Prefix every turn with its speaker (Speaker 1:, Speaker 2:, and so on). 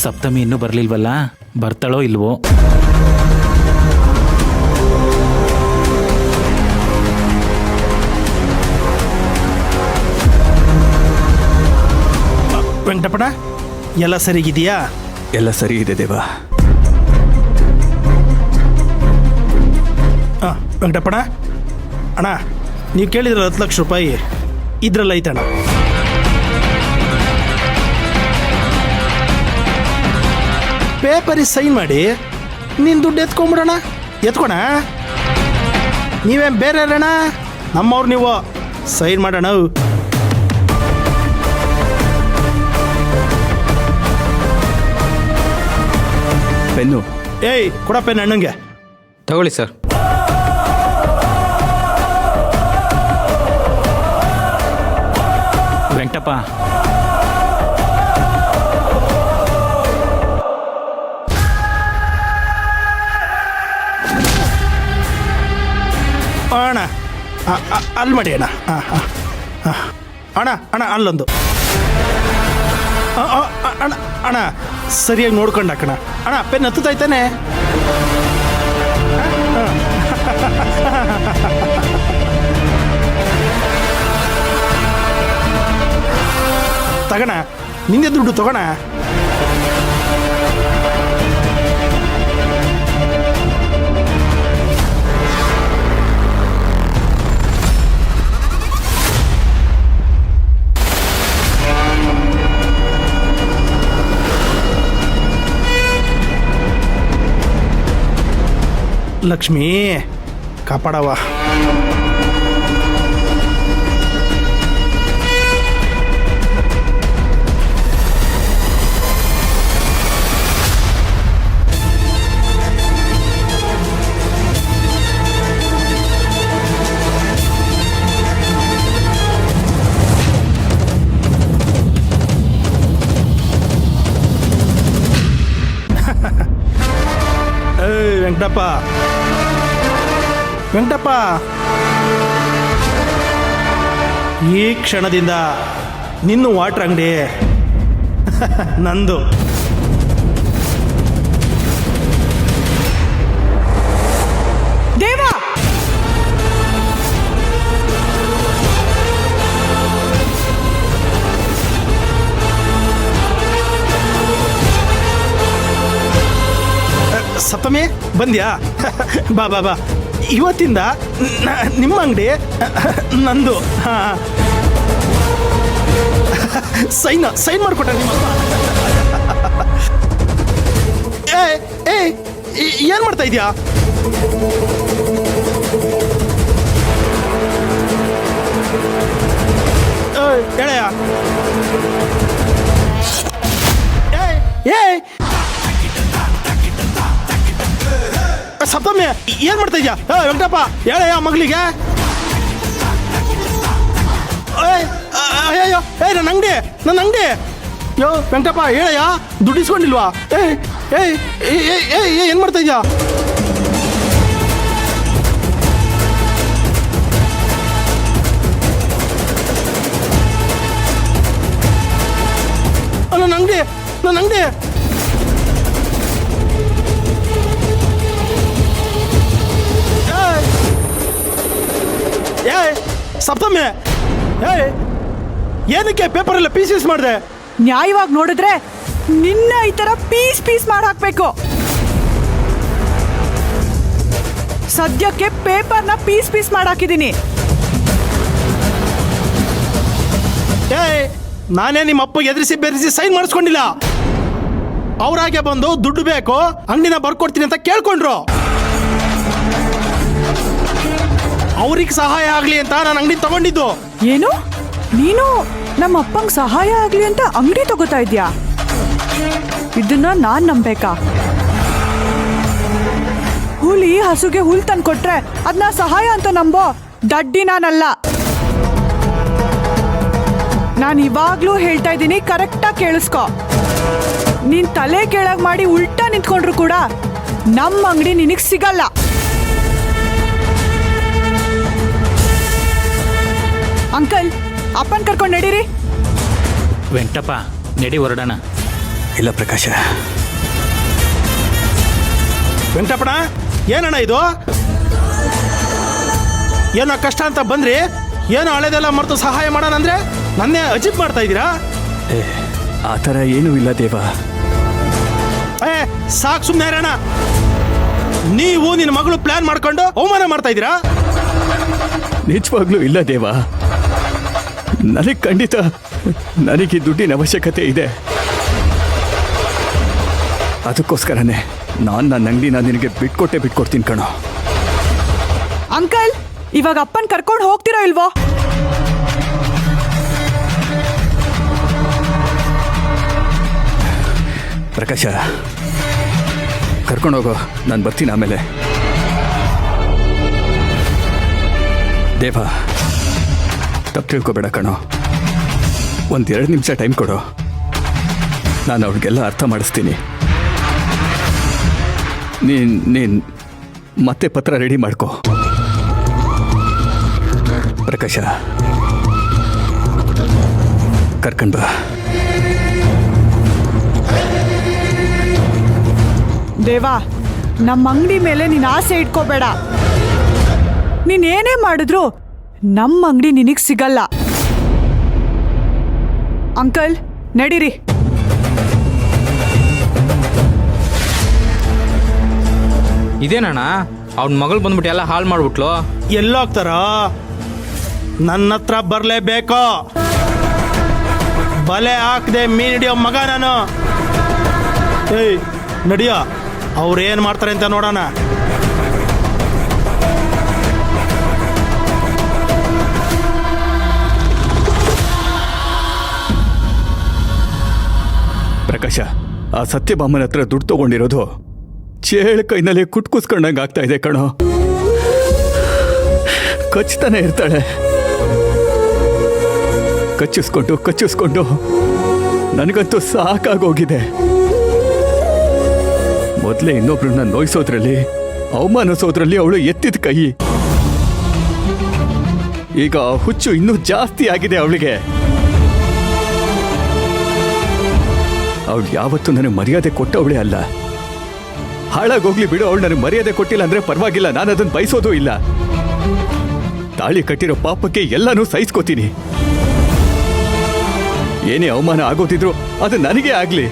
Speaker 1: ಸಪ್ತಮಿ ಇನ್ನೂ ಬರ್ಲಿಲ್ವಲ್ಲ, ಬರ್ತಾಳೋ ಇಲ್ವೋ?
Speaker 2: ವೆಂಕಟಪ್ಪಣ, ಎಲ್ಲ ಸರಿಗಿದೆಯಾ?
Speaker 3: ಎಲ್ಲ ಸರಿ ಇದೆ ದೇವ.
Speaker 2: ವೆಂಕಟಪ್ಪಣ ಅಣ್ಣ, ನೀವು ಕೇಳಿದ್ರೆ 10 ಲಕ್ಷ ರೂಪಾಯಿ ಇದ್ರಲ್ಲಿ ಐತಣ್ಣ. ಪೇಪರಿಗೆ ಸೈನ್ ಮಾಡಿ ನೀನು ದುಡ್ಡು ಎತ್ಕೊಂಬಿಡೋಣ. ಎತ್ಕೊಣ, ನೀವೇನು ಬೇರೆ ಅಣ್ಣ, ನಮ್ಮವ್ರು ನೀವು. ಸೈನ್ ಮಾಡೋಣ.
Speaker 3: ಪೆನ್ನು.
Speaker 2: ಏಯ್ ಕೊಡ ಪೆನ್ ಅಣ್ಣಂಗೆ.
Speaker 1: ತಗೊಳ್ಳಿ ಸರ್. ವೆಂಕಟಪ್ಪ,
Speaker 2: ಅಣ್ಣ ಅಲ್ಲಿ ಮಾಡಿ ಅಣ್ಣ. ಅಣ್ಣ ಅಣ್ಣ ಅಲ್ಲೊಂದು. ಅಣ್ಣ ಅಣ್ಣ ಸರಿಯಾಗಿ ನೋಡ್ಕೊಂಡು ಹಾಕಣ. ಅಣ್ಣ ಪೆನ್ ಹತ್ತೈತಾನೆ. ತಗೋಣ, ನಿಂದೆ ದುಡ್ಡು ತಗೋಣ. ಲಕ್ಷ್ಮೀ ಕಾಪಾಡವ. ವೆಂಕಟಪ್ಪ, ವೆಂಕಟಪ್ಪ, ಈ ಕ್ಷಣದಿಂದ ನಿನ್ನ ವಾಟ್ರ್ ಅಂಗಡಿ ನಂದು.
Speaker 4: ದೇವ,
Speaker 2: ಸಪ್ತಮಿ ಬಂದ್ಯಾ? ಬಾ ಬಾ ಬಾ. ಇವತ್ತಿಂದ ನಿಮ್ಮ ಅಂಗಡಿ ನಂದು. ಸೈನ್ ಮಾಡಿಕೊಟ್ಟ ನಿಮ್ಮ. ಏ ಏನು ಮಾಡ್ತಾ ಇದೀಯಾ? ಹೇಳಯ್ಯ. ಏ ಸಪ್ತಮಿ ಏನ್ ಮಾಡ್ತಾ ಇದ್ಯಾ? ವೆಂಕಟಪ್ಪ ಹೇಳಯ್ಯ ಮಗಳಿಗೆ. ಅಯ್ಯಯ್ಯೋ, ನನ್ನ ಅಂಗಡಿ, ನನ್ನ ಅಂಗಡಿ. ಯೋ ವೆಂಕಟಪ್ಪ ಹೇಳಯ್ಯ, ದುಡ್ಡಿಸ್ಕೊಂಡಿಲ್ವಾ? ಏನ್ ಮಾಡ್ತಾ ಇದ್ಯಾ? ನನ್ನ ಅಂಗಡಿ, ನನ್ನ ಅಂಗಡಿ. ಸಪ್ತಮಿ ಏನಕ್ಕೆ ಪೇಪರೆಲ್ಲ ಪೀಸ್ ಮಾಡಿದೆ?
Speaker 4: ನ್ಯಾಯವಾಗಿ ನೋಡಿದ್ರೆ ನಿನ್ನ ಈ ತರ ಪೀಸ್ ಮಾಡಿ ಹಾಕ್ಬೇಕು. ಸದ್ಯಕ್ಕೆ ಪೇಪರ್ನ ಪೀಸ್ ಮಾಡಿ ಹಾಕಿದ್ದೀನಿ.
Speaker 2: ನಾನೇ ನಿಮ್ಮ ಅಪ್ಪಗೆ ಎದುರಿಸಿ ಬೆರೆಸಿ ಸೈನ್ ಮಾಡಿಸ್ಕೊಂಡಿಲ್ಲ. ಅವ್ರಾಗೆ ಬಂದು ದುಡ್ಡು ಬೇಕು, ಅಂಗಡಿನ ಬರ್ಕೊಡ್ತೀನಿ ಅಂತ ಕೇಳ್ಕೊಂಡ್ರು. ಅವ್ರಿಗೆ ಸಹಾಯ ಆಗ್ಲಿ ಅಂತ ನಾನು ಅಂಗಡಿ ತಗೊಂಡಿದ್ದು.
Speaker 4: ಏನು, ನೀನು ನಮ್ಮ ಅಪ್ಪಂಗೆ ಸಹಾಯ ಆಗ್ಲಿ ಅಂತ ಅಂಗಡಿ ತಗೋತಾ ಇದ್ಯಾ? ಇದನ್ನ ನಾನ್ ನಂಬೇಕಾ? ಹುಲಿ ಹಸುಗೆ ಹುಲ್ ತಂದು ಕೊಟ್ರೆ ಅದನ್ನ ಸಹಾಯ ಅಂತ ನಂಬೋ ದಡ್ಡಿ ನಾನಲ್ಲ. ನಾನು ಇವಾಗ್ಲೂ ಹೇಳ್ತಾ ಇದ್ದೀನಿ, ಕರೆಕ್ಟಾಗಿ ಕೇಳಿಸ್ಕೊ. ನೀನ್ ತಲೆ ಕೆಳಗ್ ಮಾಡಿ ಉಲ್ಟಾ ನಿಂತ್ಕೊಂಡ್ರು ಕೂಡ ನಮ್ಮ ಅಂಗಡಿ ನಿನಗ್ ಸಿಗಲ್ಲ. ಅಂಕಲ್, ಅಪ್ಪನ್ ಕರ್ಕೊಂಡು ನಡೀರಿ.
Speaker 1: ವೆಂಕಟಪ್ಪ, ನಡಿ ಹೊರಡೋಣ.
Speaker 3: ಇಲ್ಲ ಪ್ರಕಾಶ.
Speaker 2: ವೆಂಕಟಪ್ಪಣ, ಏನಣ್ಣ ಇದು? ಏನೋ ಕಷ್ಟ ಅಂತ ಬಂದ್ರಿ, ಏನೋ ಹಳೆದೆಲ್ಲ ಮರೆತು ಸಹಾಯ ಮಾಡೋಣ ಅಂದ್ರೆ ನನ್ನೇ ಅಜಿಬ್ ಮಾಡ್ತಾ ಇದ್ದೀರಾ?
Speaker 3: ಆ ಥರ ಏನೂ ಇಲ್ಲ ದೇವ.
Speaker 2: ಸಾಕು, ಸುಮ್ಮನೆ ಇರೋಣ. ನೀವು ನಿನ್ನ ಮಗಳು ಪ್ಲಾನ್ ಮಾಡ್ಕೊಂಡು ಅವಮಾನ ಮಾಡ್ತಾ ಇದ್ದೀರಾ?
Speaker 3: ನಿಜವಾಗ್ಲೂ ಇಲ್ಲ ದೇವ. ನನಗೆ ಖಂಡಿತ ನನಗೆ ದುಡ್ಡಿನ ಅವಶ್ಯಕತೆ ಇದೆ. ಅದಕ್ಕೋಸ್ಕರನೇ ನಾನು ನನ್ನ ಅಂಗಡಿನ ನಿನಗೆ ಬಿಟ್ಕೊಡ್ತೀನಿ ಕಣೋ.
Speaker 4: ಅಂಕಲ್, ಇವಾಗ ಅಪ್ಪನ್ ಕರ್ಕೊಂಡು ಹೋಗ್ತೀರಾ ಇಲ್ವೋ?
Speaker 3: ಪ್ರಕಾಶ, ಕರ್ಕೊಂಡೋಗೋ, ನಾನು ಬರ್ತೀನಿ ಆಮೇಲೆ. ದೇವ, ತಪ್ಪು ತಿಳ್ಕೊಬೇಡ ಕಣೋ. 1-2 ನಿಮಿಷ ಟೈಮ್ ಕೊಡು, ನಾನು ಅವ್ರಿಗೆಲ್ಲ ಅರ್ಥ ಮಾಡಿಸ್ತೀನಿ. ನೀನ್ ಮತ್ತೆ ಪತ್ರ ರೆಡಿ ಮಾಡ್ಕೋ. ಪ್ರಕಾಶ, ಕರ್ಕೊಂಡ್ ಬಾ.
Speaker 4: ದೇವಾ, ನಮ್ಮ ಅಂಗಡಿ ಮೇಲೆ ನೀನ್ ಆಸೆ ಇಟ್ಕೋಬೇಡ. ನೀನ್ ಏನೇ ಮಾಡಿದ್ರು ನಮ್ಮ ಅಂಗಡಿ ನಿನಗ್ ಸಿಗಲ್ಲ. ಅಂಕಲ್, ನಡೀರಿ.
Speaker 1: ಇದೇನಣ್ಣ, ಅವ್ನ ಮಗಳು ಬಂದ್ಬಿಟ್ಟು ಎಲ್ಲ ಹಾಳು ಮಾಡ್ಬಿಟ್ಲು.
Speaker 2: ಎಲ್ಲೋಗ್ತಾರ? ನನ್ನ ಹತ್ರ ಬರಲೇಬೇಕು. ಬಲೆ ಹಾಕದೆ ಮೀನ್ ಹಿಡಿಯೋ ಮಗ ನಾನು. ಏಯ್ ನಡಿಯೋ, ಅವ್ರು ಏನು ಮಾಡ್ತಾರೆ ಅಂತ ನೋಡೋಣ.
Speaker 3: ಪ್ರಕಾಶ, ಆ ಸತ್ಯಭಾಮನ ಹತ್ರ ದುಡ್ಡು ತಗೊಂಡಿರೋದು ಚೇಳು ಕೈನಲ್ಲಿ ಕುಟ್ಕುಸ್ಕೊಂಡಂಗೆ ಆಗ್ತಾ ಇದೆ ಕಣೋ. ಕಚ್ತಾನೆ ಇರ್ತಾಳೆ. ಕಚ್ಚಿಸ್ಕೊಂಡು ನನಗಂತೂ ಸಾಕಾಗೋಗಿದೆ. ಮೊದಲೇ ಇನ್ನೊಬ್ರನ್ನ ನೋಯಿಸೋದ್ರಲ್ಲಿ, ಅವಮಾನಿಸೋದ್ರಲ್ಲಿ ಅವಳು ಎತ್ತಿದ ಕೈ. ಈಗ ಹುಚ್ಚು ಇನ್ನೂ ಜಾಸ್ತಿ ಆಗಿದೆ ಅವಳಿಗೆ. ಅವಳು ಯಾವತ್ತೂ ನನಗೆ ಮರ್ಯಾದೆ ಕೊಟ್ಟವಳೇ ಅಲ್ಲ. ಹಾಳಾಗೋಗ್ಲಿ ಬಿಡು, ಅವಳು ನನಗೆ ಮರ್ಯಾದೆ ಕೊಟ್ಟಿಲ್ಲ ಅಂದ್ರೆ ಪರವಾಗಿಲ್ಲ, ನಾನು ಅದನ್ನು ಬಯಸೋದೂ ಇಲ್ಲ. ತಾಳಿ ಕಟ್ಟಿರೋ ಪಾಪಕ್ಕೆ ಎಲ್ಲನೂ ಸಹಿಸ್ಕೋತೀನಿ. ಏನೇ ಅವಮಾನ ಆಗೋದಿದ್ರು ಅದು ನನಗೇ ಆಗ್ಲಿ.